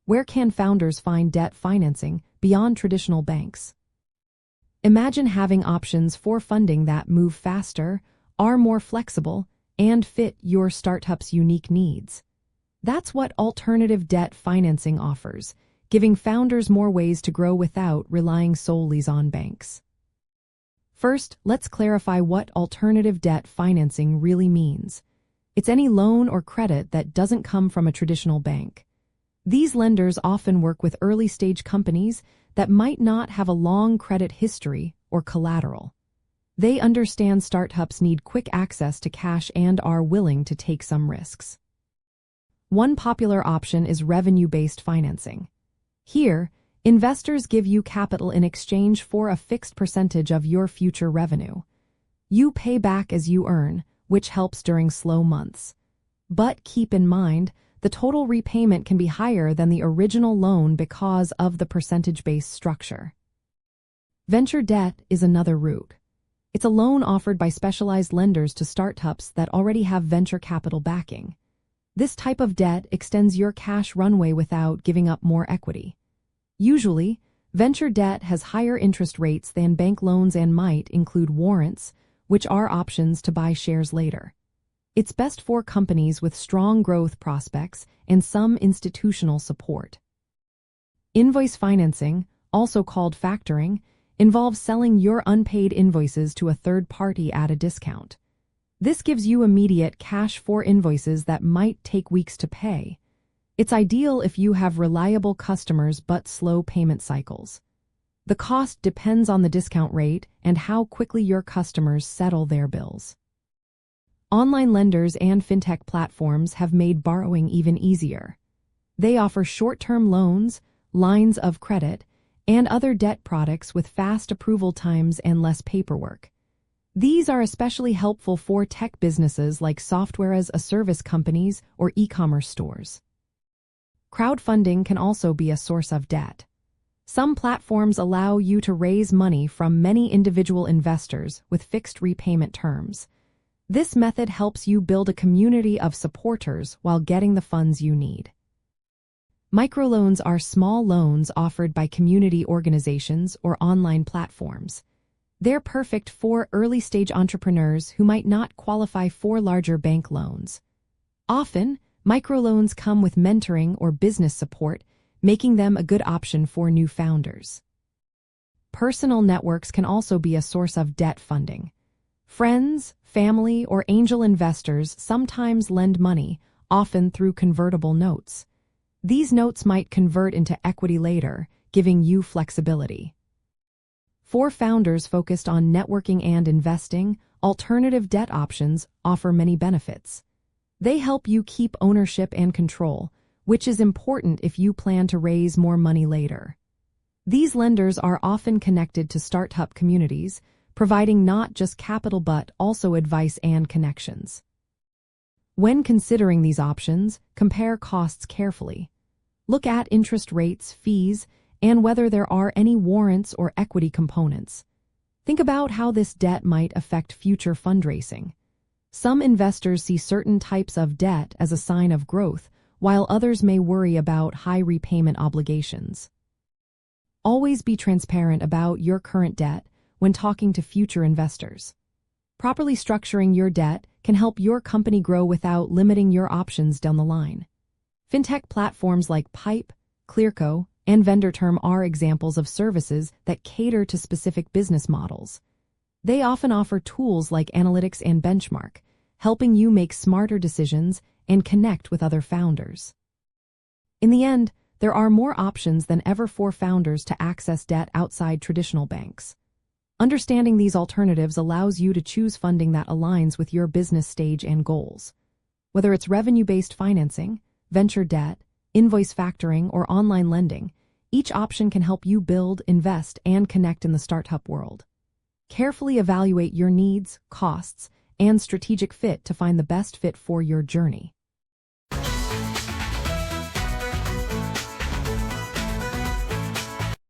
Where can founders find debt financing beyond traditional banks? Imagine having options for funding that move faster, are more flexible, and fit your startup's unique needs. That's what alternative debt financing offers, giving founders more ways to grow without relying solely on banks. First, let's clarify what alternative debt financing really means. It's any loan or credit that doesn't come from a traditional bank. These lenders often work with early-stage companies that might not have a long credit history or collateral. They understand startups need quick access to cash and are willing to take some risks. One popular option is revenue-based financing. Here, investors give you capital in exchange for a fixed percentage of your future revenue. You pay back as you earn, which helps during slow months. But keep in mind, the total repayment can be higher than the original loan because of the percentage-based structure. Venture debt is another route. It's a loan offered by specialized lenders to startups that already have venture capital backing. This type of debt extends your cash runway without giving up more equity. Usually, venture debt has higher interest rates than bank loans and might include warrants, which are options to buy shares later. It's best for companies with strong growth prospects and some institutional support. Invoice financing, also called factoring, involves selling your unpaid invoices to a third party at a discount. This gives you immediate cash for invoices that might take weeks to pay. It's ideal if you have reliable customers but slow payment cycles. The cost depends on the discount rate and how quickly your customers settle their bills. Online lenders and fintech platforms have made borrowing even easier. They offer short-term loans, lines of credit, and other debt products with fast approval times and less paperwork. These are especially helpful for tech businesses like software-as-a-service companies or e-commerce stores. Crowdfunding can also be a source of debt. Some platforms allow you to raise money from many individual investors with fixed repayment terms. This method helps you build a community of supporters while getting the funds you need. Microloans are small loans offered by community organizations or online platforms. They're perfect for early-stage entrepreneurs who might not qualify for larger bank loans. Often, microloans come with mentoring or business support, making them a good option for new founders. Personal networks can also be a source of debt funding. Friends, family, or angel investors sometimes lend money, often through convertible notes. These notes might convert into equity later, giving you flexibility. For founders focused on networking and investing, alternative debt options offer many benefits. They help you keep ownership and control, which is important if you plan to raise more money later. These lenders are often connected to startup communities, providing not just capital but also advice and connections. When considering these options, compare costs carefully. Look at interest rates, fees, and whether there are any warrants or equity components. Think about how this debt might affect future fundraising. Some investors see certain types of debt as a sign of growth, while others may worry about high repayment obligations. Always be transparent about your current debt when talking to future investors. Properly structuring your debt can help your company grow without limiting your options down the line. Fintech platforms like Pipe, Clearco, and VendorTerm are examples of services that cater to specific business models. They often offer tools like analytics and benchmark, helping you make smarter decisions and connect with other founders. In the end, there are more options than ever for founders to access debt outside traditional banks. Understanding these alternatives allows you to choose funding that aligns with your business stage and goals. Whether it's revenue-based financing, venture debt, invoice factoring, or online lending, each option can help you build, invest, and connect in the startup world. Carefully evaluate your needs, costs, and strategic fit to find the best fit for your journey.